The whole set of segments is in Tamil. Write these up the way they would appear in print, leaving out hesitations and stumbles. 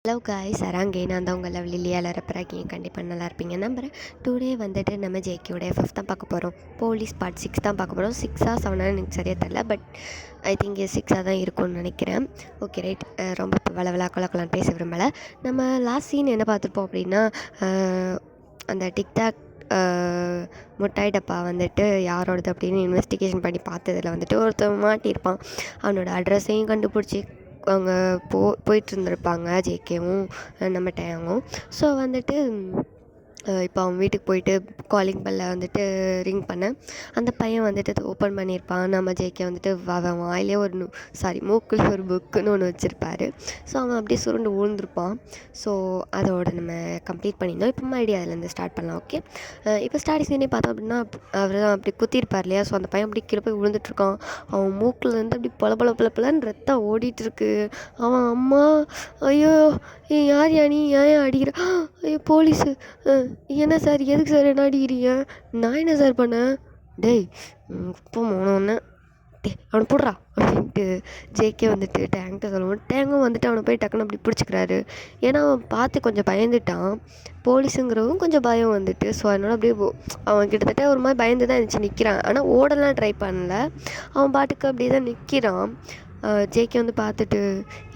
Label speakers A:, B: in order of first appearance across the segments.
A: ஹலோ காய்ஸ் சராங்கே நான் தான் உங்கள் லவ்லிலியா எல்லாரும் கண்டிப்பாக நல்லா இருப்பீங்க நம்புறேன். டுடே வந்துட்டு நம்ம ஜேகேயோடைய 5th தான் பார்க்க போகிறோம். போலீஸ் பார்ட் 6 தான் பார்க்க போகிறோம். 6ஆ 7ஆ எனக்கு சரியாக தெரில, பட் ஐ திங்க் 6ஆக தான் இருக்கும்னு நினைக்கிறேன். Okay right. ரொம்ப வளவலா கலக்கலாம் பேச விரும்பலை. நம்ம லாஸ்ட் சீன் என்ன பார்த்துருப்போம் அப்படின்னா, அந்த டிக்டாக் முட்டாய் டப்பா வந்துட்டு யாரோடது அப்படின்னு இன்வெஸ்டிகேஷன் பண்ணி பார்த்ததில் வந்துட்டு ஒருத்தன் மாட்டியிருப்பான். அவனோட அட்ரஸையும் கண்டுபிடிச்சி அவங்க போயிட்டுருந்துருப்பாங்க ஜேகேவும் நம்ம டேங்கும். ஸோ வந்துட்டு இப்போ அவன் வீட்டுக்கு போயிட்டு காலிங் பெல்லை வந்துட்டு ரிங் பண்ண அந்த பையன் வந்துட்டு அதை ஓப்பன் பண்ணியிருப்பான். நம்ம ஜேகே வந்துட்டு அவன் வாயிலே ஒரு மூக்கில் ஒரு புக்குன்னு ஒன்று வச்சுருப்பாரு. ஸோ அவன் அப்படியே சுருண்டு விழுந்திருப்பான். ஸோ அதோட நம்ம கம்ப்ளீட் பண்ணியிருந்தோம். இப்போ மறுபடியும் அதிலேருந்து ஸ்டார்ட் பண்ணலாம். ஓகே, இப்போ ஸ்டார்டிங் சீனே பார்த்தோம் அப்படின்னா அவர் தான் அப்படி குத்திருப்பார் இல்லையா. ஸோ அந்த பையன் அப்படி கீழே போய் விழுந்துட்டுருக்கான். அவன் மூக்கில் வந்து அப்படி பல ரத்தம் ஓடிட்டுருக்கு. அவன் அம்மா ஐயோ யார் நீ ஏன் அடிக்கிற? ஐயோ போலீஸு, என்ன சார், எதுக்கு சார் என்ன அடிக்கிறீங்க? நான் என்ன சார் பண்ணேன்? டேய் இப்போ ஒன்று அவனை போடுறா அப்படின்ட்டு ஜேகே வந்துட்டு டேங்கிட்ட சொல்லுவோம். டேங்கும் வந்துட்டு அவனை போய் டக்குன்னு அப்படி பிடிச்சிக்கிறாரு. ஏன்னா அவன் பார்த்து கொஞ்சம் பயந்துட்டான். போலீஸுங்கிறவும் கொஞ்சம் பயம் வந்துட்டு. ஸோ அதனால் அப்படியே அவன் கிட்டத்தட்ட ஒரு மாதிரி பயந்து தான் இருந்துச்சு நிற்கிறான். ஆனால் ஓடலாம் ட்ரை பண்ணல. அவன் பாட்டுக்கு அப்படியே தான் நிற்கிறான். ஜேகே வந்து பார்த்துட்டு,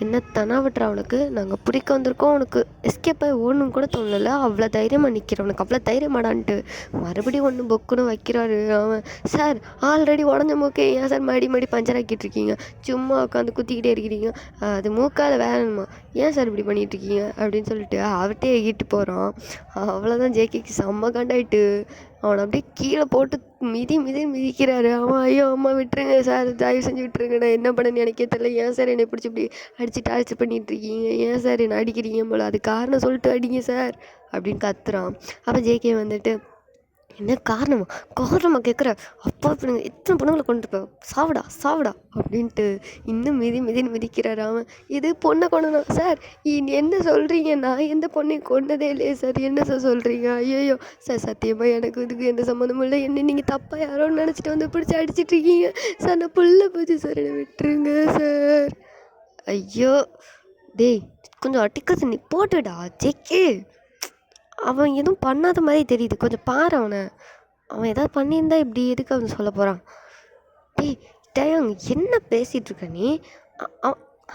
A: என்ன தனாவட்டுற அவனுக்கு, நாங்கள் பிடிக்க வந்திருக்கோம், அவனுக்கு எஸ்கேப் ஆகி ஓடணுன்னு கூட தோணலை, அவ்வளோ தைரியமாக நிற்கிறான், அவனுக்கு அவ்வளோ தைரியமாடான்ட்டு மறுபடியும் ஒன்று பொக்குன்னு வைக்கிறாரு அவன். சார் ஆல்ரெடி உடஞ்ச மூக்கே ஏன் சார் மறுபடி பஞ்சர் ஆக்கிட்டுருக்கீங்க? சும்மா உட்காந்து குத்திக்கிட்டே இருக்கிறீங்க, அது மூக்கால் வேணுமா? ஏன் சார் இப்படி பண்ணிகிட்ருக்கீங்க அப்படின்னு சொல்லிட்டு அவர்கிட்டே எகிட்டு போகிறான். அவ்வளோதான், ஜேகேக்கு செம்ம கண்டாயிட்டு அவனை அப்படியே கீழே போட்டு மிதிக்கிறாரு. அவன் ஐயோ அம்மா விட்டுருங்க சார், தயவு செஞ்சு விட்டுருங்க, நான் என்ன பண்ணேன்னு எனக்கே தெரியல, ஏன் சார் என்னை பிடிச்சி இப்படி அடித்து டார்ச்சர் பண்ணிகிட்ருக்கீங்க, ஏன் சார் என்னை அடிக்கிறீங்க போல், அது காரணம் சொல்லிட்டு அடிங்க சார் அப்படின்னு கத்துறான். அப்போ ஜேகே வந்துட்டு, என்ன காரணமாக கேட்குற? அப்பா இப்படி எத்தனை பொண்ணுங்களை கொண்டுருப்பேன், சாவிடா அப்படின்ட்டு இன்னும் மிதிக்கிறாரு அவன். இது பொண்ணை கொண்டனா சார்? என்ன சொல்கிறீங்க? நான் எந்த பொண்ணையும் கொண்டதே இல்லையே சார், என்ன சார் சொல்கிறீங்க? ஐயோ சார் சத்தியமாக எனக்கு இதுக்கு எந்த சம்மந்தமும் இல்லை, என்ன நீங்கள் தப்பாக யாரோன்னு நினச்சிட்டு வந்து பிடிச்சி அடிச்சிட்ருக்கீங்க சார், நான் புள்ள போச்சு சார், என்னை விட்டுருங்க சார். ஐயோ டேய் கொஞ்சம் அடிக்கிறது நீ போட்டுடா ஜேகே, அவன் எதுவும் பண்ணாத மாதிரி தெரியுது, கொஞ்சம் பாரு அவனை, அவன் எதாவது பண்ணியிருந்தா இப்படி எதுக்கு அவன் சொல்ல போகிறான்? டேய் என்ன பேசிகிட்ருக்க நீ?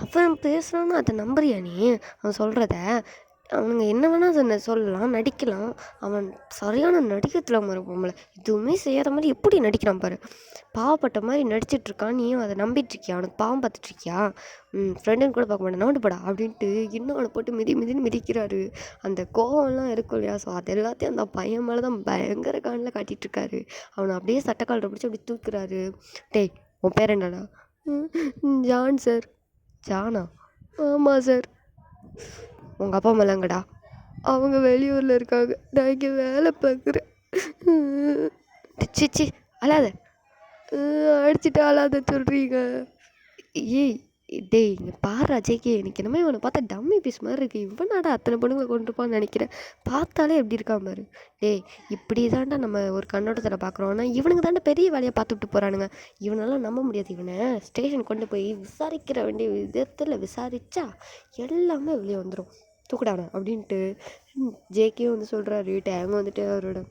A: அவன் பேசுகிறான்னு அதை நம்புறியா நீ? அவன் சொல்கிறத அவனுங்க என்ன வேணால் சொல்லலாம், நடிக்கலாம். அவன் சரியான நடிக்கிறதுல மறுப்போம்ல, எதுவுமே செய்யாத மாதிரி எப்படி நடிக்கிறான் பாரு, பாவப்பட்ட மாதிரி நடிச்சிட்ருக்கான். நீயும் அதை நம்பிட்டுருக்கியா? அவனுக்கு பாவம் பார்த்துட்ருக்கியா? ஃப்ரெண்டுன்னு கூட பார்க்க மாட்டேன், நோண்டு போடா அப்படின்ட்டு இன்னும் அவனை போட்டு மிதிக்கிறாரு. அந்த கோவம்லாம் இருக்கும் இல்லையா. ஸோ அது எல்லாத்தையும் அந்த பையன் மேலே தான் பயங்கர காணில் காட்டிகிட்ருக்காரு. அவனை அப்படியே சட்டைக்காலில் பிடிச்சி அப்படி தூக்குறாரு. டேய் உன் பேர் என்னடா? John sir. ஜானா? ஆமாம் சார். உங்கள் அப்பா அம்மாலாங்கடா? அவங்க வெளியூரில் இருக்காங்க, நான் இங்கே வேலை பார்க்குறேன். சி அழாத, அடிச்சுட்டு அழாத சொல்கிறீங்க. ஏய் டேய் இங்கே பாரு ஜேகே, எனக்கு என்னமே இவனை பார்த்தா டம்மி பீஸ் மாதிரி இருக்குது, இவனாடா அத்தனை பொண்ணுங்களை கொண்டுருப்பான்னு நினைக்கிறேன், பார்த்தாலே எப்படி இருக்கான் பாரு. டேய் இப்படி தாண்டா நம்ம ஒரு கண்ணோட்டத்தில் பார்க்குறோன்னா, இவனுங்க தாண்டா பெரிய வேலையை பார்த்துட்டு போகிறானுங்க, இவனெல்லாம் நம்ப முடியாது. இவனை ஸ்டேஷன் கொண்டு போய் விசாரிக்கிற வேண்டிய விதத்தில் விசாரித்தா எல்லாமே வெளியே வந்துடும், தூக்குடானா அப்படின்ட்டு ஜேகேயும் வந்து சொல்கிறாரு. டேங்கும் வந்துட்டு அவரோட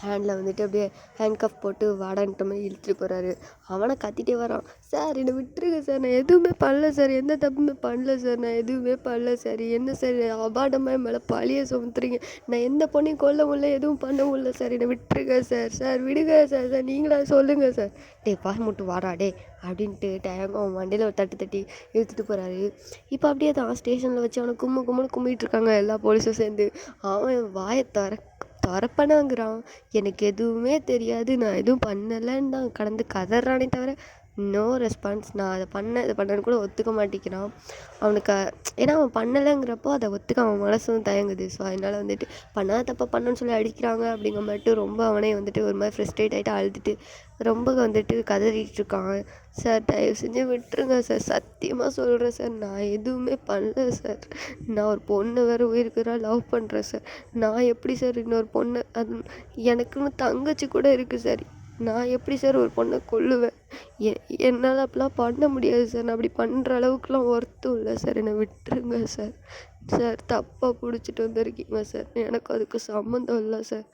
A: ஹேண்டில் வந்துட்டு அப்படியே ஹேண்ட் கஃப் போட்டு வாடான்ட்ட மாதிரி இழுத்துட்டு போகிறாரு. அவனை கத்திட்டே வரான். சார் என்னை விட்டுருங்க சார், நான் எதுவுமே பண்ணல சார், எந்த தப்புமே பண்ணல சார், நான் எதுவுமே பண்ணல சார், என்ன சார் அபாடமாக மேலே பழியை சுமத்துறீங்க, நான் எந்த பொண்ணையும் கொல்ல முடியல, எதுவும் பண்ண முடியல சார், என்னை விட்டுருங்க சார், சார் விடுங்க சார், சார் நீங்களா சொல்லுங்கள் சார். டே பாய் மட்டும் வாடா டே அப்படின்ட்டு டேங்கும் அவன் வண்டியில் ஒரு தட்டி இழுத்துட்டு போகிறாரு. இப்போ அப்படியே தான் ஸ்டேஷனில் வச்சு அவனை கும்முன்னு கும்பிட்டு இருக்காங்க எல்லா போலீஸும் சேர்ந்து. அவன் வாயை திறப்பனாங்கிறான், எனக்கு எதுவுமே தெரியாது, நான் எதுவும் பண்ணலைன்னு தான் கடந்து கதறானே தவிர நோ ரெஸ்பான்ஸ். நான் அதை இதை பண்ணேன்னு கூட ஒத்துக்க மாட்டேங்கிறான். அவனுக்கு ஏன்னா அவன் பண்ணலைங்கிறப்போ அதை ஒத்துக்க அவன் மனசும் தயங்குது. ஸோ அதனால் வந்துட்டு பண்ணாத தப்பா பண்ணணுன்னு சொல்லி அடிக்கிறாங்க அப்படிங்கிற மட்டும் ரொம்ப அவனே வந்துட்டு ஒரு மாதிரி ஃப்ரஸ்ட்ரேட் ஆகிட்டு அழுதுட்டு ரொம்ப வந்துட்டு கதறிட்டுருக்கான். சார் தயவு செஞ்சு விட்டுருங்க சார், சத்தியமாக சொல்கிறேன் சார், நான் எதுவுமே பண்ணல சார், நான் ஒரு பொண்ணு வேறு உயிருக்குறா லவ் பண்ணுறேன் சார், நான் எப்படி சார் இன்னொரு பொண்ணு, அது எனக்குன்னு தங்கச்சி கூட இருக்குது சார், நான் எப்படி சார் ஒரு பொண்ணை கொல்லுவேன்? என்னால் அப்படிலாம் பண்ண முடியாது சார், நான் அப்படி பண்ணுற அளவுக்குலாம் ஒர்த்தும் இல்லை சார், என்னை விட்டுருங்க சார், சார் தப்பாக பிடிச்சிட்டு வந்திருக்கீங்க சார். எனக்கு அதுக்கு சம்மந்தம் இல்லை சார்.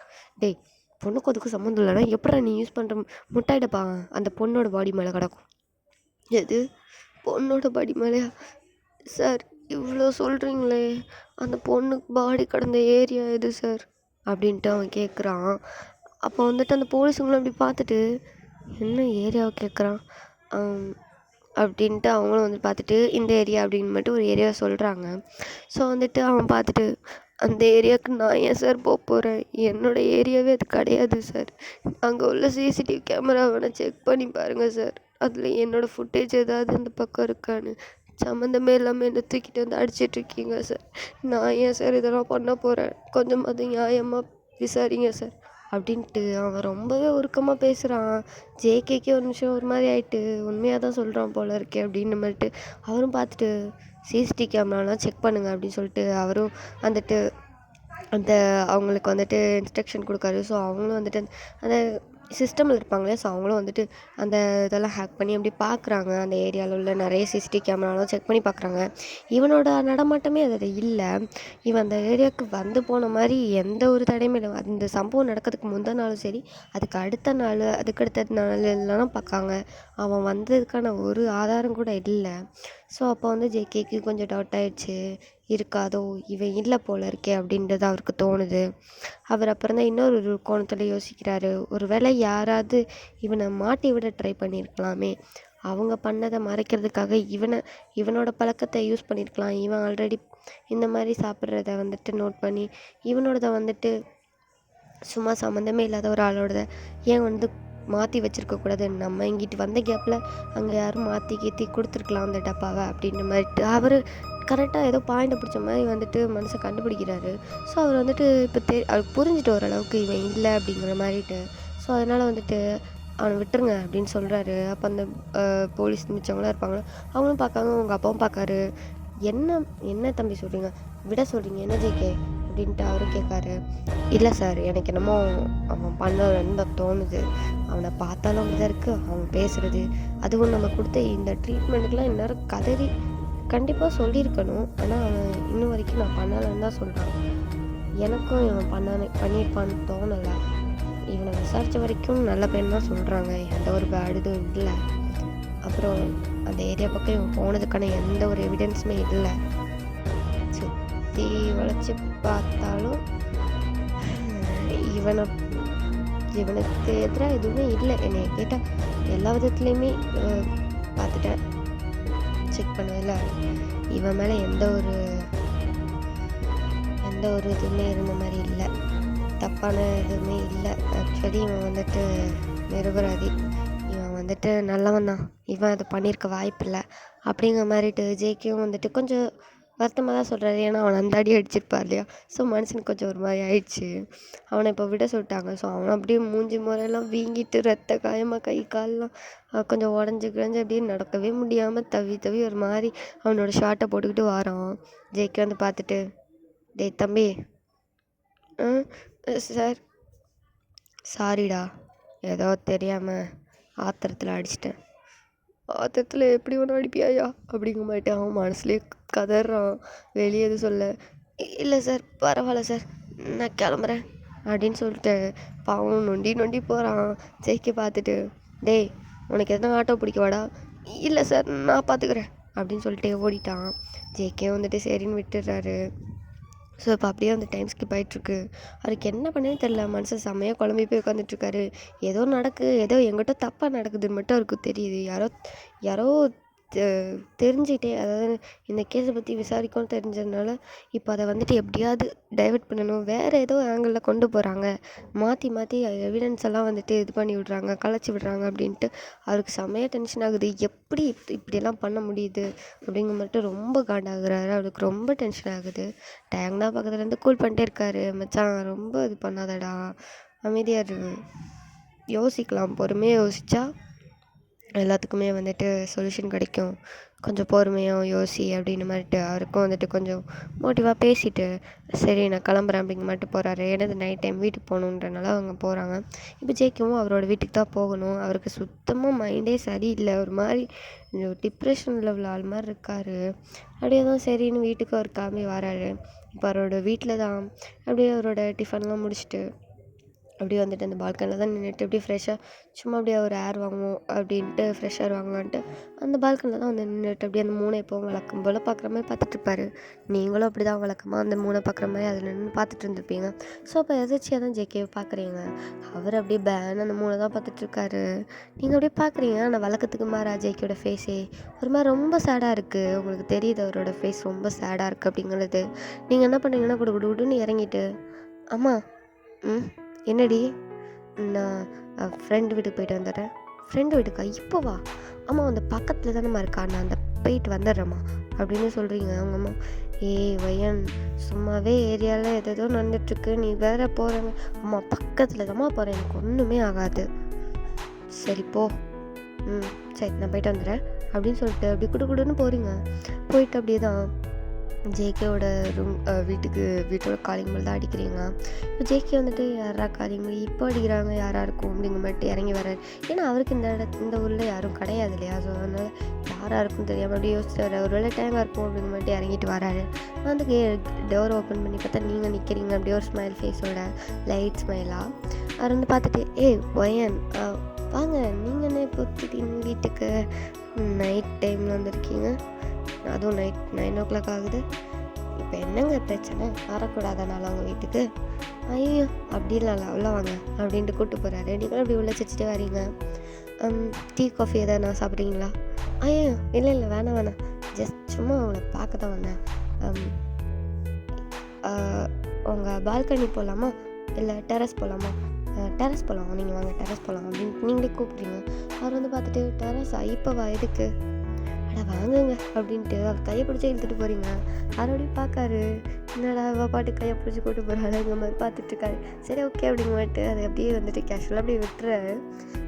A: டேய், பொண்ணுக்கும் அதுக்கு சம்மந்தம் இல்லைனா எப்படா நீ யூஸ் பண்ணுற முட்டாய் டப்பா அந்த பொண்ணோட பாடி மேலே கிடக்கும்? எது பொண்ணோட பாடி மேலேயா? சார் இவ்வளோ சொல்கிறீங்களே, அந்த பொண்ணுக்கு பாடி கடந்த ஏரியா எது சார் அப்படின்ட்டு அவன் கேட்குறான். அப்போ வந்துட்டு அந்த போலீஸுங்களும் அப்படி பார்த்துட்டு என்ன ஏரியாவை கேட்குறான் அப்படின்ட்டு அவங்களும் வந்து பார்த்துட்டு இந்த ஏரியா அப்படின்னு மட்டும் ஒரு ஏரியா சொல்கிறாங்க. ஸோ வந்துட்டு அவன் பார்த்துட்டு அந்த ஏரியாவுக்கு நான் ஏன் சார் போகிறேன், என்னோடய ஏரியாவே அது கிடையாது சார். அங்கே உள்ள சிசிடிவி கேமரா வேணால் செக் பண்ணி பாருங்கள் சார், அதில் என்னோடய ஃபுட்டேஜ் ஏதாவது அந்த பக்கம் இருக்கான்னு. சம்மந்தமே இல்லாமல் என்னை தூக்கிட்டு வந்து அடிச்சிட்ருக்கீங்க சார். நான் ஏன் சார் இதெல்லாம் பண்ண போகிறேன், கொஞ்சமாவது நியாயமாக விசாரிங்க சார் அப்படின்ட்டு அவன் ரொம்பவே உருக்கமாக பேசுகிறான். ஜேகேக்கே ஒரு நிமிஷம் ஒரு மாதிரி ஆகிட்டு, உண்மையாக தான் சொல்கிறான் போல இருக்கே அப்படின்னு மாதிரிட்டு அவரும் பார்த்துட்டு சிசிடிவி கேமராலாம் செக் பண்ணுங்கள் அப்படின்னு சொல்லிட்டு அவரும் வந்துட்டு அந்த அவங்களுக்கு வந்துட்டு இன்ஸ்ட்ரக்ஷன் கொடுக்காரு. ஸோ அவங்களும் வந்துட்டு அந்த சிஸ்டமில் இருப்பாங்களே, ஸோ அவங்களும் வந்துட்டு அந்த இதெல்லாம் ஹேக் பண்ணி அப்படி பார்க்குறாங்க. அந்த ஏரியாவில் உள்ள நிறைய சிசிடிவி கேமராலாம் செக் பண்ணி பார்க்குறாங்க. இவனோட நடமாட்டமே அது இல்லை. இவன் அந்த ஏரியாவுக்கு வந்து போன மாதிரி எந்த ஒரு தடையுமே இல்லை. அந்த சம்பவம் நடக்கிறதுக்கு முந்தின நாளும் சரி, அதுக்கு அடுத்த நாள் அதுக்கடுத்த நாள் எல்லாம் பார்க்காங்க. அவன் வந்ததுக்கான ஒரு ஆதாரம் கூட இல்லை. ஸோ அப்போ வந்து ஜேகேக்கு கொஞ்சம் டவுட் ஆகிடுச்சு, இருக்காதோ இவன் இல்லை போல இருக்கே அப்படின்றது அவருக்கு தோணுது. அவர் அப்புறம் தான் இன்னொரு கோணத்தில் யோசிக்கிறாரு, ஒரு வேளை யாராவது இவனை மாட்டி விட ட்ரை பண்ணியிருக்கலாமே, அவங்க பண்ணதை மறைக்கிறதுக்காக இவனோட பழக்கத்தை யூஸ் பண்ணியிருக்கலாம். இவன் ஆல்ரெடி இந்த மாதிரி சாப்பிட்றத வந்துட்டு நோட் பண்ணி இவனோடதை வந்துட்டு சும்மா சம்மந்தமே இல்லாத ஒரு ஆளோடதை ஏன் வந்து மாற்றி வச்சுருக்கக்கூடாது, நம்ம இங்கிட்டு வந்த கேப்பில் அங்கே யாரும் மாற்றி கீற்றி கொடுத்துருக்கலாம் அந்த டப்பாவை அப்படின்ற மாதிரிட்டு அவர் கரெக்டாக ஏதோ பாயிண்டை பிடிச்ச மாதிரி வந்துட்டு மனசை கண்டுபிடிக்கிறாரு. ஸோ அவர் வந்துட்டு இப்போ அவருக்கு புரிஞ்சுட்டு ஓரளவுக்கு இவன் இல்லை அப்படிங்கிற மாதிரிட்டு. ஸோ அதனால் வந்துட்டு அவனை விட்டுருங்க அப்படின்னு சொல்கிறாரு. அப்போ அந்த போலீஸ் மிச்சவங்களாம் இருப்பாங்களோ அவங்களும் பார்க்காங்க, அவங்க அப்பாவும் பார்க்காரு. என்ன என்ன தம்பி சொல்கிறீங்க, விட சொல்கிறீங்க என்ன ஜேகே அப்படின்ட்டு அவரும் கேட்காரு. இல்லை சார், எனக்கு என்னமோ அவன் பண்ணலன்னு தான் தோணுது. அவனை பார்த்தாலும் அப்படி தான் இருக்குது, அவன் பேசுகிறது, அதுவும் நம்ம கொடுத்த இந்த ட்ரீட்மெண்ட்டுக்கெலாம் இந்நேரம் கதறி கண்டிப்பாக சொல்லியிருக்கணும். ஆனால் அவன் இன்னும் வரைக்கும் நான் பண்ணலைன்னு தான் சொல்கிறான். எனக்கும் இவன் பண்ணியிருப்பான்னு தோணலை. இவனை விசாரித்த வரைக்கும் நல்ல பையன் தான் சொல்கிறாங்க, எந்த ஒரு பேட் இதுவும் இல்லை. அப்புறம் அந்த ஏரியா பக்கம் இவன் போனதுக்கான எந்த ஒரு எவிடன்ஸுமே இல்லை. சுற்றி வளைச்சி பார்த்தாலும் இவனுக்கு எதிராக எதுவுமே இல்லை. என்னை கேட்டால் எல்லா விதத்துலேயுமே பார்த்துட்டேன், செக் பண்ணதில்ல. இவன் மேலே எந்த ஒரு இதுவுமே இருந்த மாதிரி இல்லை, தப்பான எதுவுமே இல்லை. ஆக்சுவலி இவன் வந்துட்டு நிரபராதி, இவன் வந்துட்டு நல்லவன் தான், இவன் அதை பண்ணியிருக்க வாய்ப்பில்லை அப்படிங்கிற மாதிரிட்டு ஜேகேவும் வந்துட்டு கொஞ்சம் வருத்தமாக தான் சொல்கிறாரு. ஏன்னா அவனை அந்த அடி அடிச்சிருப்பார் இல்லையா. ஸோ மனுஷனுக்கு கொஞ்சம் ஒரு மாதிரி ஆயிடுச்சு. அவனை இப்போ விட சொல்லிட்டாங்க. ஸோ அவனை அப்படியே மூஞ்சி முறையெல்லாம் வீங்கிட்டு ரத்த காயமாக கை கால்லாம் கொஞ்சம் உடஞ்சி கிடஞ்சி அப்படியே நடக்கவே முடியாமல் தவி ஒரு மாதிரி அவனோட ஷார்ட்டை போட்டுக்கிட்டு வாரான். ஜேகே வந்து பார்த்துட்டு, டேய் தம்பி, சார் சாரிடா, ஏதோ தெரியாமல் ஆத்திரத்தில் அடிச்சிட்டேன். ஆத்திரத்தில் எப்படி ஒன்று அடிப்பியாயா அப்படிங்க மாட்டேன். அவன் மனசுலேயே கதறான், வெளியே எதுவும் சொல்ல. இல்லை சார், பரவாயில்ல சார், நான் கிளம்புறேன் அப்படின்னு சொல்லிட்டு பாவம் நொண்டி போகிறான். ஜேகே பார்த்துட்டு, டேய் உனக்கு எதனா ஆட்டோ பிடிக்கவாடா? இல்லை சார், நான் பார்த்துக்கிறேன் அப்படின்னு சொல்லிட்டு ஓடிட்டான். ஜேகே வந்துட்டு சரின்னு விட்டுடுறாரு. ஸோ இப்போ அப்படியே அந்த டைம் ஸ்கிப் ஆகிட்ருக்கு. அவருக்கு என்ன பண்ணேன்னு தெரில, மனுஷன் செம்மையாக குழம்பி போய் உட்காந்துட்ருக்காரு. ஏதோ ஏதோ எங்கிட்ட தப்பாக நடக்குதுன்னு மட்டும் அவருக்கு தெரியுது. யாரோ தெரிஞ்சுக்கிட்டே, அதாவது இந்த கேஸை பற்றி விசாரிக்கணும்னு தெரிஞ்சதுனால இப்போ அதை வந்துட்டு எப்படியாவது டைவெர்ட் பண்ணணும், வேறு ஏதோ ஆங்கிளில் கொண்டு போகிறாங்க, மாற்றி எவிடன்ஸ் எல்லாம் வந்துட்டு இது பண்ணி விட்றாங்க, கலைச்சி விடுறாங்க அப்படின்ட்டு அவருக்கு செம்மையாக டென்ஷன் ஆகுது. எப்படி இப்படியெல்லாம் பண்ண முடியுது அப்படிங்கிற மட்டும் ரொம்ப காண்டாகிறாரு. அவருக்கு ரொம்ப டென்ஷன் ஆகுது. டேங்னா பக்கத்துலேருந்து கூல் பண்ணிட்டே இருக்காரு. மச்சான் ரொம்ப இது பண்ணாதடா, அமைதியாக யோசிக்கலாம், பொறுமையாக யோசித்தா எல்லாத்துக்குமே வந்துட்டு சொல்யூஷன் கிடைக்கும். கொஞ்சம் பொறுமையாக யோசி அப்படின்னு மாதிரிட்டு அவருக்கும் வந்துட்டு கொஞ்சம் மோட்டிவாக பேசிட்டு சரி நான் கிளம்புறேன் அப்படிங்க மட்டும் போகிறாரு. எனது நைட் டைம் வீட்டுக்கு போகணுன்றனால அவங்க போகிறாங்க. இப்போ ஜேக்கவும் அவரோட வீட்டுக்கு தான் போகணும். அவருக்கு சுத்தமாக மைண்டே சரியில்லை, ஒரு மாதிரி டிப்ரெஷனில் உள்ள ஆள் மாதிரி இருக்கார். அப்படியே தான் சரின்னு வீட்டுக்கு அவர் கிளம்பி வராரு. இப்போ அவரோட வீட்டில் தான் அப்படியே அவரோட டிஃபன்லாம் முடிச்சுட்டு அப்படியே வந்துட்டு அந்த பால்கனியில் தான் நின்றுட்டு அப்படியே ஃப்ரெஷ்ஷாக சும்மா அப்படியே ஒரு ஏர் வாங்குவோம் அப்படின்ட்டு ஃப்ரெஷ் ஏர் வாங்கலான்ட்டு அந்த பால்கனியில் தான் வந்து நின்றுட்டு அப்படியே அந்த மூணை எப்போவும் வழக்கம் போல் பார்க்குற மாதிரி பார்த்துட்ருப்பாரு. நீங்களும் அப்படி தான் வழக்கமாக அந்த மூணை பார்க்குற மாதிரி அதில் நின்று பார்த்துட்டு இருந்திருப்பீங்க. ஸோ அப்போ எதாச்சியாக தான் ஜேகேவை பார்க்குறீங்க. அவர் அப்படியே பேன் அந்த மூணை தான் பார்த்துட்ருக்காரு. நீங்கள் அப்படியே பார்க்குறீங்க. ஆனால் வழக்கத்துக்கு மாறா ஜேகேயோட ஃபேஸே ஒரு மாதிரி ரொம்ப சேடாக இருக்குது. உங்களுக்கு தெரியுது அவரோட ஃபேஸ் ரொம்ப சேடாக இருக்குது அப்படிங்கிறது. நீங்கள் என்ன பண்ணுறீங்கன்னா குடுன்னு இறங்கிட்டு அம்மா என்னடி நான் ஃப்ரெண்டு வீட்டுக்கு போயிட்டு வந்துடுறேன். ஃப்ரெண்டு வீட்டுக்கா இப்போ வா? ஆமாம் அந்த பக்கத்தில் தானேம்மா இருக்கா, நான் அந்த போயிட்டு வந்துடுறேம்மா அப்படின்னு சொல்கிறீங்க. அவங்க அம்மா வையன் சும்மாவே ஏரியாவில் எதோ நடந்துட்டுருக்கு, நீ வேற போகிறேங்க. அம்மா பக்கத்தில் தான்மா போகிறேன், எனக்கு ஒன்றுமே ஆகாது. சரி போ. சரி நான் போயிட்டு வந்துடுறேன் அப்படின்னு சொல்லிட்டு அப்படி குடுன்னு போகிறீங்க. போயிட்டு அப்படியே தான் ஜேகேவோட ரூம் வீட்டோட காலிங் பெல் தான் அடிக்கிறீங்க. இப்போ ஜேகே வந்துட்டு யாரா காலிங் பெல் இப்போ அடிக்கிறாங்க, யாராக இருக்கும் அப்படிங்கிற மாதிரி இறங்கி வர்றாரு. ஏன்னா அவருக்கு இந்த ஊரில் யாரும் கிடையாது இல்லையா. ஸோ அதனால் யாராக இருக்குன்னு தெரியாமல் அப்படியே யோசிச்சார். ஒரு வேளை டைமாக இருக்கும் அப்படிங்கிற மாதிரி இறங்கிட்டு வராரு. வந்து டோர் ஓப்பன் பண்ணி பார்த்தா நீங்கள் நிற்கிறீங்க அப்படியே ஒரு ஸ்மைல் ஃபேஸோட, லைட் ஸ்மைலாக. அவர் வந்து பார்த்துட்டு ஒயன் வாங்க, நீங்கள் என்ன இப்போ வீட்டுக்கு நைட் டைமில் வந்திருக்கீங்க, அதுவும் நைட் 9 o'clock ஆகுது, இப்போ என்னங்க பிரச்சனை, வரக்கூடாதனால அவங்க வீட்டுக்கு? ஐயோ அப்படிலாம் இல்லை, உள்ள வாங்க அப்படின்ட்டு கூப்பிட்டு போகிறாரு. நீங்களும் அப்படி உள்ள சிரிச்சிட்டே வரீங்க. டீ காஃபி எதாவது நான் சாப்பிட்றீங்களா? ஐயோ இல்லை வேணாம், ஜஸ்ட் சும்மா அவங்கள பார்க்க தான் வந்தேன். உங்கள் பால்கனி போகலாமா இல்லை டெரஸ் போகலாமா? டெரஸ் போகலாம், நீங்கள் வாங்க டெரஸ் போகலாம் அப்படின்னு நீங்களே கூப்பிட்றீங்க. அவர் வந்து பார்த்துட்டு டெரஸா இப்போ வா எதுக்கு, வாங்குங்க அப்படின்ட்டு அவர் கையை பிடிச்சி இழுத்துட்டு போகிறீங்க. அவரோடய பார்க்காரு, என்னடா பாட்டு கையை பிடிச்சி கூட்டு போகிறாளுங்க மாதிரி பார்த்துட்ருக்காரு. சரி ஓகே அப்படிங்க மாட்டு அதை அப்படியே வந்துட்டு கேஷுவலாக அப்படியே விட்டுறாரு.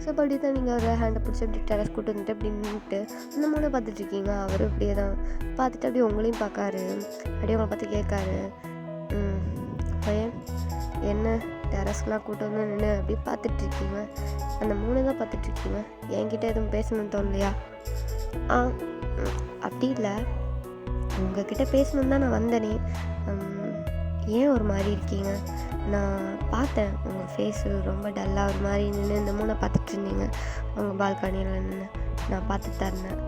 A: ஸோ அப்போ அப்படி தான் நீங்கள் அவரை ஹேண்டை பிடிச்சி அப்படி டெரஸ் கூட்டு வந்துட்டு அப்படி நின்றுட்டு அந்த மூணு பார்த்துட்ருக்கீங்க. அவர் அப்படியே தான் பார்த்துட்டு அப்படியே உங்களையும் பார்க்காரு. அப்படியே உங்களை பார்த்து கேட்காரு, பையன் என்ன டெரஸ்க்கெலாம் கூட்டு வந்து நின்று அப்படியே பார்த்துட்ருக்கீங்க, அந்த மூணு தான் பார்த்துட்ருக்கீங்க, என்கிட்ட எதுவும் பேசணும்னு தோணலையா? அப்படி இல்லை, உங்ககிட்ட பேசணுன்னு தான் நான் வந்தேனே, ஏன் ஒரு மாதிரி இருக்கீங்க? நான் பார்த்தேன் உங்கள் ஃபேஸு ரொம்ப டல்லாக ஒரு மாதிரி நின்று இந்த மூணை பார்த்துட்டு இருந்தீங்க உங்கள் பால்கனியில் நின்று, நான் பார்த்துட்டு தான் இருந்தேன்.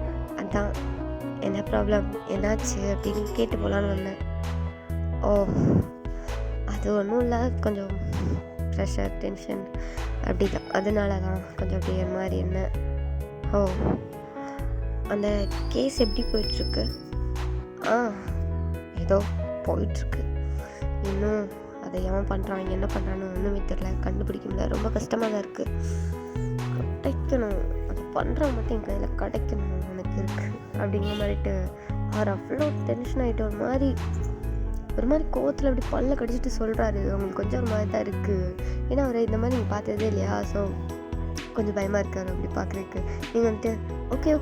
A: அதான் என்ன ப்ராப்ளம், என்னாச்சு அப்படின்னு கேட்டு போகலான்னு வந்தேன். ஓ அது ஒன்றும் இல்லை, கொஞ்சம் ப்ரெஷர் டென்ஷன் அப்படி தான், அதனால தான் கொஞ்சம் அப்படி ஒரு மாதிரி என்ன. ஓ அந்த கேஸ் எப்படி போயிட்டுருக்கு? ஏதோ போயிட்டுருக்கு, இன்னும் அதை எவன் பண்ணுறான் என்ன பண்ணுறான்னு ஒன்றுமே தெரியல, கண்டுபிடிக்க முடியல, ரொம்ப கஷ்டமாக தான் இருக்குது. கிடைக்கணும், அதை பண்ணுற மட்டும் என் கையில் கிடைக்கணும் எனக்கு இருக்குது அப்படிங்கிற மாதிரிட்டு அவர் அவ்வளோ டென்ஷன் ஆகிட்டு ஒரு மாதிரி கோவத்தில் அப்படி பல்ல கடிச்சிட்டு சொல்கிறாரு. அவங்களுக்கு கொஞ்சம் ஒரு மாதிரி தான் இருக்குது, ஏன்னா அவர் இந்த மாதிரி நீங்கள் பார்த்ததே இல்லையா. ஸோ கொஞ்சம் பயமாக இருக்கார் அப்படி பார்க்குறதுக்கு. நீங்கள் வந்துட்டு ஓகே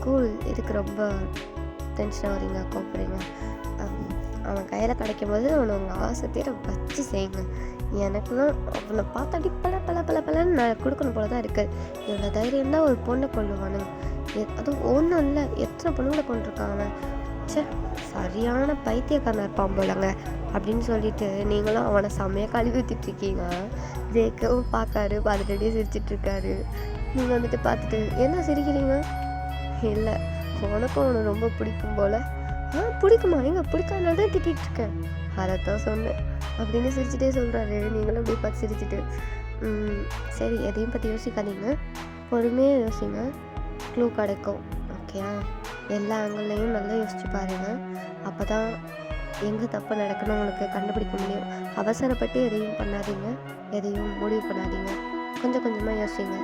A: கூல், இதுக்கு ரொம்ப டென்ஷனாக வரீங்க, கோப்பறீங்க, அவன் கையில் கிடைக்கும் போது அவனை உங்கள் ஆசை தீர வச்சு செய்யுங்க. எனக்குலாம் அவனை பார்த்து அப்படி பலன்னு நான் கொடுக்கணும் போல தான் இருக்குது. இவ்வளோ தைரியம் தான் ஒரு பொண்ணை கொள்ளுவானுங்க, அதுவும் ஒன்றும் இல்லை, எத்தனை பொண்ணுங்களை கொண்டிருக்காங்க, சரியான பைத்தியக்காரன் இருப்பான் போலங்க அப்படின்னு சொல்லிட்டு நீங்களும் அவனை செம்மையாக கழுவி ஊற்றிட்டுருக்கீங்க. ஜேக்கவும் பார்த்துட்டே சிரிச்சிட்ருக்காரு. நீங்கள் வந்துட்டு பார்த்துட்டு என்ன சிரிக்கிறீங்க? இல்லை உனக்கும் அவனை ரொம்ப பிடிக்கும் போல். பிடிக்குமா? எங்க பிடிக்காதனால தான் திட்டிகிட்ருக்கேன், அதைத்தான் சொன்னேன் அப்படின்னு சிரிச்சுட்டே சொல்கிறாரு. நீங்களும் அப்படியே பார்த்து சிரிச்சுட்டு சரி எதையும் பற்றி யோசிக்காதீங்க, பொறுமையாக யோசிங்க, க்ளூ கிடைக்கும். ஓகேயா? எல்லா ஆங்கிள்லையும் நல்லா யோசிச்சு பாருங்கள், அப்போ தான் எங்கே தப்பு நடக்கணும் உங்களுக்கு கண்டுபிடிக்க முடியும். அவசரப்பட்டு எதையும் பண்ணாதீங்க, எதையும் முடிவு பண்ணாதீங்க, கொஞ்சம் கொஞ்சமாக யோசிங்க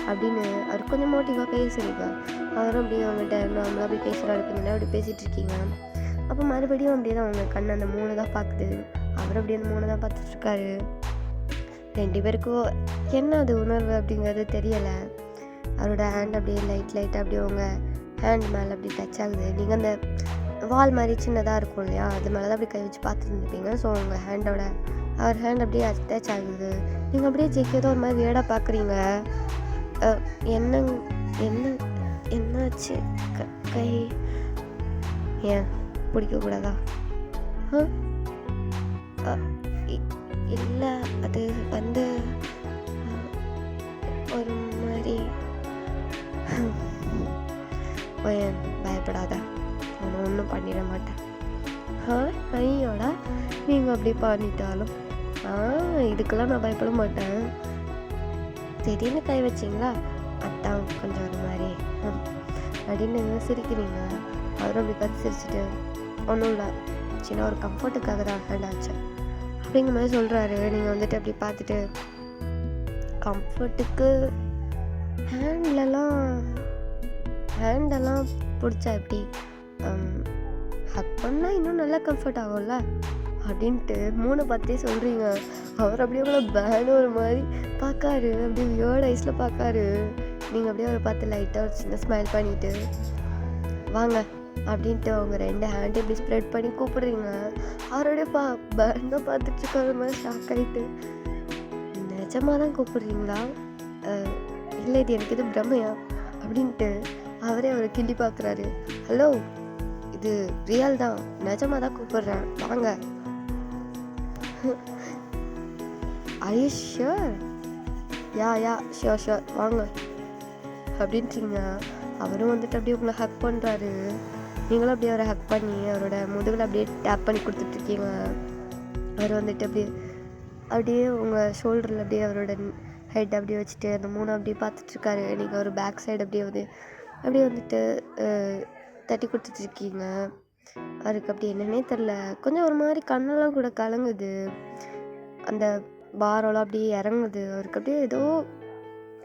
A: அப்படின்னு அவர் கொஞ்சம் மோட்டிவாக பேசுறீங்க. அவரும் அப்படியே அவங்கள்ட்ட நார்மலாக அப்படி பேசுகிறாரு, கொஞ்சம் அப்படி பேசிகிட்டு இருக்கீங்க. அப்போ மறுபடியும் அப்படியே தான் அவங்க கண் அந்த மூணு தான் பார்க்குது, அவர் அப்படியே அந்த மூணு தான் பார்த்துட்ருக்காரு. 2 பேருக்கும் என்ன அது உணர்வு அப்படிங்கிறது தெரியலை. அவரோட ஹேண்ட் அப்படியே லைட்டாக அப்படியே அவங்க ஹேண்ட் மேலே அப்படி டச் ஆகுது. நீங்கள் அந்த வால் மாதிரி சின்னதாக இருக்கும் இல்லையா, அது மேலே தான் அப்படி கை வச்சு பார்த்துருந்துருப்பீங்க. ஸோ உங்கள் ஹேண்டோட அவர் ஹேண்ட் அப்படியே அட்டாச் ஆகுது. நீங்கள் அப்படியே ஜேகே தான் ஒரு மாதிரி வேடாக பார்க்குறீங்க. என்ன என்ன என்னாச்சு? கை ஏன் பிடிக்கக்கூடாதா? இல்லை, அது வந்து ஒரு மாதிரி ஏன் பயப்படாத, நான் ஒன்றும் பண்ணிட மாட்டேன். ஐயோட நீங்கள் அப்படி பண்ணிட்டாலும் இதுக்கெல்லாம் நான் பயப்பட மாட்டேன். திடீர்னு கை வச்சிங்களா, அதான் கொஞ்சம் ஒரு மாதிரி அப்படின்னு சிரிக்கிறீங்க. அவரும் அப்படி பார்த்து சிரிச்சுட்டு ஒன்றும் இல்லை, சின்ன ஒரு கம்ஃபர்ட்டுக்காக தான் ஹேண்ட் ஆச்சு அப்படிங்கிற மாதிரி சொல்கிறாரு. நீங்கள் வந்துட்டு அப்படி பார்த்துட்டு கம்ஃபர்ட்டுக்கு ஹேண்டெல்லாம் பிடிச்சா எப்படி ஹக் பண்ணால் இன்னும் நல்லா கம்ஃபர்ட் ஆகும்ல அப்படின்ட்டு 3 பார்த்தே சொல்கிறீங்க. அவர் அப்படியே உங்களை பேன் ஒரு மாதிரி பார்க்காரு, அப்படியே வியர்ட் ஐஸில் பார்க்காரு. நீங்கள் அப்படியே அவரை பார்த்து லைட்டாக ஒரு சின்ன ஸ்மைல் பண்ணிவிட்டு வாங்க அப்படின்ட்டு அவங்க 2 ஹேண்டையும் இப்படி ஸ்ப்ரெட் பண்ணி கூப்பிடுறீங்க. அவரோடைய பேன் தான் பார்த்துட்ருக்க ஒரு மாதிரி ஷாக் ஆகிட்டு, நிஜமாக தான் கூப்பிடுறீங்களா? இல்லை, இது எனக்கு இது பிரம்மையா அப்படின்ட்டு அவரே அவரை கிள்ளி பார்க்குறாரு. ஹலோ, இது ரியல் தான், நிஜமாக தான் கூப்பிடுறேன், வாங்க. Are you sure? Yeah sure வாங்க அப்படின்றீங்க. அவரும் வந்துட்டு அப்படியே உங்களை ஹக் பண்ணுறாரு. நீங்களும் அப்படியே அவரை ஹக் பண்ணி அவரோட முதுகில் அப்படியே டேப் பண்ணி கொடுத்துட்ருக்கீங்க. அவர் வந்துட்டு அப்படியே உங்கள் ஷோல்டரில் அப்படியே அவரோட ஹெட் அப்படியே வச்சுட்டு அந்த 3 அப்படியே பார்த்துட்ருக்காரு. நீங்கள் ஒரு பேக் சைடு அப்படியே வந்துட்டு தட்டி கொடுத்துட்ருக்கீங்க. அவருக்கு அப்படி என்னன்னே தெரில, கொஞ்சம் ஒரு மாதிரி கண்ணெல்லாம் கூட கலங்குது, அந்த பாரெல்லாம் அப்படியே இறங்குது. அவருக்கு அப்படியே ஏதோ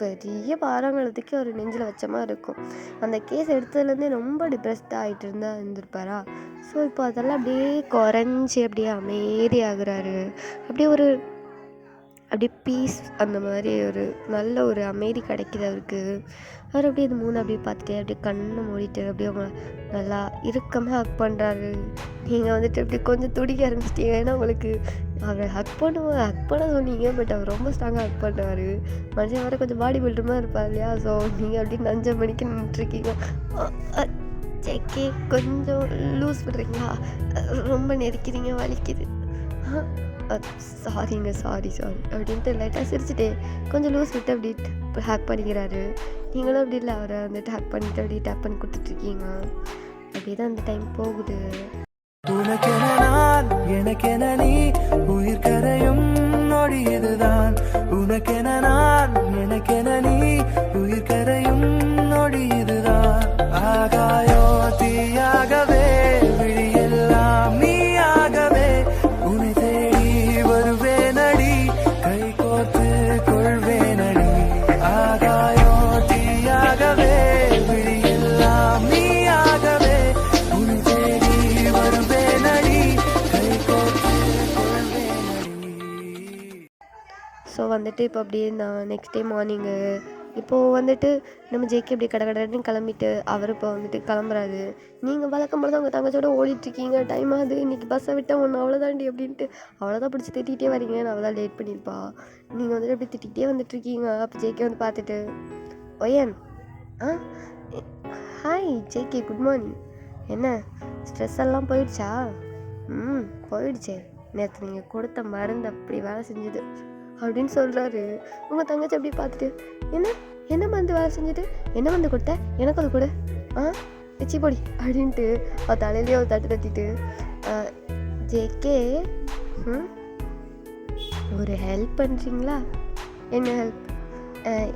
A: பெரிய பாறாங்கலத்துக்கு ஒரு நெஞ்சில் வச்ச மாதிரி இருக்கும். அந்த கேஸ் எடுத்ததுலேருந்தே ரொம்ப டிப்ரெஸ்டாக ஆகிட்டு இருந்திருப்பாரா. ஸோ இப்போ அதெல்லாம் அப்படியே குறைஞ்சி அப்படியே அமைதியாகிறாரு. அப்படியே பீஸ், அந்த மாதிரி ஒரு நல்ல ஒரு அமைதி கிடைக்கிது அவருக்கு. அவர் அப்படியே இது 3 அப்படியே பார்த்துட்டு அப்படியே கண்ணை மூடிட்டு அப்படியே அவங்க நல்லா இறுக்கமாக ஹக் பண்ணுறாரு. நீங்கள் வந்துட்டு அப்படி கொஞ்சம் துடிக்க ஆரம்பிச்சிட்டீங்க. ஏன்னா உங்களுக்கு அவரை ஹக் பண்ண சொன்னீங்க, பட் அவர் ரொம்ப ஸ்ட்ராங்காக ஹக் பண்ணுவார். மனுஷன் வர கொஞ்சம் பாடி பில்டருமாக இருப்பார் இல்லையா. ஸோ நீங்கள் அப்படியே 5 மணிக்கு நின்றுட்டுருக்கீங்க. ஜேகே கொஞ்சம் லூஸ் பண்ணுறீங்களா, ரொம்ப நெருக்கிறீங்க, வலிக்குது. சாரி அப்படின்ட்டு லைட்டாக சிரிச்சுட்டே கொஞ்சம் லூஸ் விட்டு அப்படி ஹேக் பண்ணிக்கிறாரு. நீங்களும் அப்படி இல்லை, அவரை வந்துட்டு ஹேக் பண்ணிவிட்டு அப்படியே டேப் பண்ணி கொடுத்துட்ருக்கீங்க. அப்படியே தான் அந்த டைம் போகுது.
B: உனக்கென நான், எனக்கென நீ, உயிர் கரையும் நொடி இதுதான். உனக்கென நான், எனக்கென நீ, உயிர் கரையும் நொடி இதுதான். ஆகாயோ தீயாகவே, விழியெல்லாம் நீயாகவே, உன்னை தேடி வருவேனடி, கை கோர்த்து கொள்வேனடி. ஆகாயோ தீயாகவே, விழியெல்லாம் நீயாகவே, உன்னை தேடி வருவேனடி, கை கோர்த்து கொள்வேனடி.
A: ஸோ வந்துட்டு இப்போ அப்படியே நான் நெக்ஸ்ட் டே மார்னிங்கு இப்போது வந்துட்டு நம்ம ஜேகே அப்படி கடன்னு கிளம்பிட்டு அவர் இப்போ வந்துட்டு கிளம்புறாரு. நீங்கள் வழக்கம் போல தான் உங்கள் தங்கச்சியோட ஓடிட்டுருக்கீங்க. டைம் ஆகுது, இன்றைக்கி பஸ்ஸை விட்டால் ஒன்று அவ்வளோதாண்டி அப்படின்ட்டு அவ்வளோதான் பிடிச்சி திட்டிகிட்டே வரீங்க. நான் அவ்வளோதான் லேட் பண்ணியிருப்பா. நீங்கள் வந்துட்டு அப்படி திட்டிகிட்டே வந்துட்டுருக்கீங்க. அப்போ ஜேகே வந்து பார்த்துட்டு wine hi JK, good morning. என்ன ஸ்ட்ரெஸ் எல்லாம் போயிடுச்சா? போயிடுச்சே, நேற்று நீங்கள் கொடுத்த மருந்து அப்படி வேலை செஞ்சுது அப்படின்னு சொல்கிறாரு. உங்கள் தங்கச்சி அப்படி பார்த்துட்டு என்ன மருந்து வேலை செஞ்சுட்டு, என்ன மருந்து கொடுத்த, எனக்கு அது கொடு, வச்சி பொடி அப்படின்ட்டு அவள் தலையிலேயே ஒரு தட்டு தட்டிட்டு ஜேகே ஒரு ஹெல்ப் பண்ணுறீங்களா? என்ன ஹெல்ப்?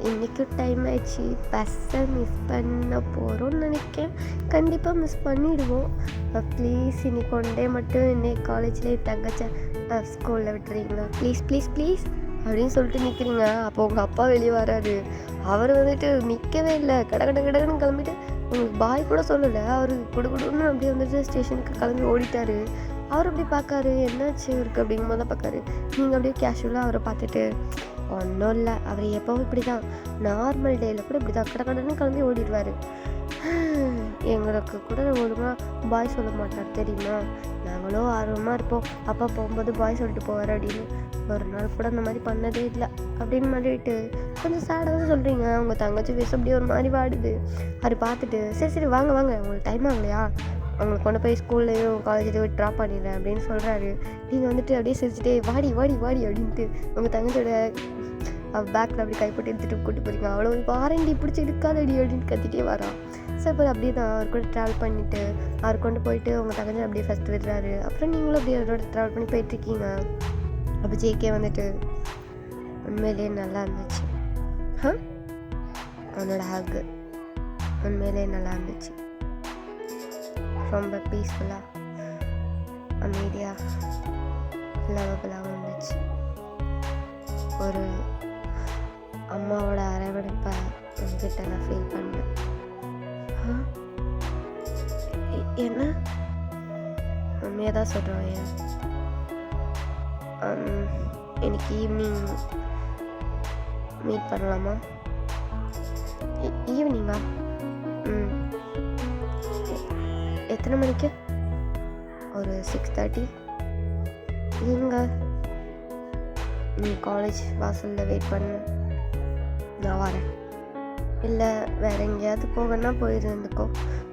A: இன்றைக்கும் டைம் ஆயிடுச்சு, பஸ்ஸை மிஸ் பண்ண போகிறோன்னு நினைக்கிறேன். கண்டிப்பாக மிஸ் பண்ணிவிடுவோம். ப்ளீஸ் இன்னைக்கு ஒன் டே மட்டும் இன்னைக்கு காலேஜ்லேயே தங்கச்ச ஸ்கூலில் விட்டுறீங்களா? ப்ளீஸ் அப்படின்னு சொல்லிட்டு நிற்கிறீங்க. அப்போ உங்கள் அப்பா வெளியே வராரு. அவர் வந்துட்டு நிற்கவே இல்லை, கடன்னு கிளம்பிட்டு உங்களுக்கு பாய் கூட சொல்லலை. அவர் குடுன்னு அப்படியே வந்துட்டு ஸ்டேஷனுக்கு கிளம்பி ஓடிட்டார். அவர் அப்படி பார்க்காரு, என்னாச்சு இருக்கு அப்படிங்கும் போது தான் பார்க்காரு. நீங்கள் அப்படியே கேஷுவலாக அவரை பார்த்துட்டு ஒன்றும் இல்லை, அவர் எப்போவும் இப்படி தான், நார்மல் டேயில் கூட இப்படி தான் கடன்னு கிளம்பி ஓடிடுவார். எங்களுக்கு கூட ஒழுங்காக பாய் சொல்ல மாட்டார் தெரியுமா? நாங்களும் ஆர்வமாக இருப்போம், அப்பா போகும்போது பாய் சொல்லிட்டு போவார் அப்படின்னு. ஒரு நாள் கூட அந்த மாதிரி பண்ணதே இல்லை அப்படின்னு மாதிரிட்டு கொஞ்சம் சேடாக தான் சொல்கிறீங்க. உங்கள் தங்கச்சி ஃபேஸ் அப்படியே ஒரு மாதிரி வாடுது. அது பார்த்துட்டு சரி சரி வாங்க வாங்க உங்களுக்கு டைம் ஆகலையா, அவங்களை கொண்டு போய் ஸ்கூல்லையும் காலேஜ்லேயும் ட்ராப் பண்ணிடுறேன் அப்படின்னு சொல்கிறாரு. நீங்கள் வந்துட்டு அப்படியே சிரிச்சுட்டே வாடி வாடி வாடி அப்படின்ட்டு உங்கள் தங்கச்சியோட பேக்கில் அப்படி கைப்பட்டு எடுத்துகிட்டு கூப்பிட்டு போகிறீங்க. அவ்வளோ வாரண்டி பிடிச்சி எடுக்காதடி அப்படின்னு கத்திட்டே வரான். ஸோ இப்போ அப்படியே தான் அவர் கூட ட்ராவல் பண்ணிவிட்டு அவர் கொண்டு போயிட்டு உங்கள் தங்கச்சி அப்படியே ஃபஸ்ட்டு விடுறாரு. அப்புறம் நீங்களும் அப்படியே அவரோட ட்ராவல் பண்ணி போயிட்டுருக்கீங்க. அப்போ ஜேகே வந்துட்டு உண்மையிலேயே நல்லா இருந்துச்சு. அவனோட ஹக்கு உண்மையிலேயே நல்லா இருந்துச்சு. ரொம்ப பீஸ்ஃபுல்லாக அமைதியாக லவபுளாகவும் இருந்துச்சு. ஒரு அம்மாவோட அரவணைப்பை என்கிட்ட நான் ஃபீல் பண்ணேன். என்ன உண்மையாக தான் சொல்கிறேன். இன்னைக்கு ஈவினிங் மீட் பண்ணலாமா? ஈவினிங்கா? எத்தனை மணிக்கு? ஒரு 6:30. எங்க? நீ காலேஜ் வாசலில் வெயிட் பண்ணு, நான் வரேன். இல்லை வேறு எங்கேயாவது போவேன்னா போயிருந்துக்கோ,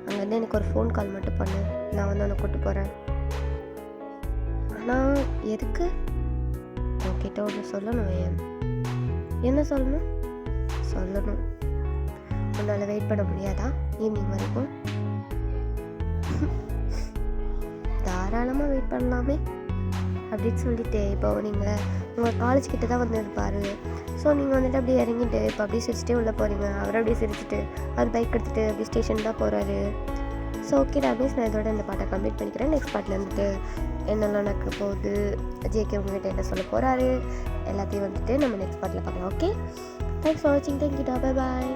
A: அங்கேருந்து எனக்கு ஒரு ஃபோன் கால் மட்டும் பண்ணு, நான் வந்து உன்னை கூப்பிட்டு போகிறேன். ஆனால் எதுக்கு? உன்கிட்ட ஒன்று சொல்லணும். என்ன சொல்லணும்? சொல்லணும். உன்னால் வெயிட் பண்ண முடியாதா ஈவினிங் வரைக்கும்? தாராளமாக வெயிட் பண்ணலாமே அப்படின்னு சொல்லிட்டு இப்போ நீங்கள் உங்கள் காலேஜ் கிட்ட தான் வந்து இருப்பார். ஸோ நீங்கள் வந்துட்டு அப்படியே இறங்கிட்டு இப்போ அப்படியே சிரிச்சிட்டே உள்ளே போகிறீங்க. அவரை அப்படியே சிரிச்சிட்டு அவர் பைக் எடுத்துகிட்டு அப்படியே ஸ்டேஷன் தான் போகிறாரு. ஸோ ஓகே டாபிஸ், நான் இதோட இந்த பாட்டை கம்ப்ளீட் பண்ணிக்கிறேன். நெக்ஸ்ட் பாட்டில் வந்துட்டு என்னெல்லாம் நடக்க போகுது, ஜேகே உங்கள்கிட்ட என்ன சொல்ல போகிறாரு, எல்லாத்தையும் வந்துட்டு நம்ம நெக்ஸ்ட் பாட்டில் பார்க்கலாம். ஓகே, தேங்க்ஸ் ஃபார் வாட்சிங். தேங்க்யூ டா, பை பாய்.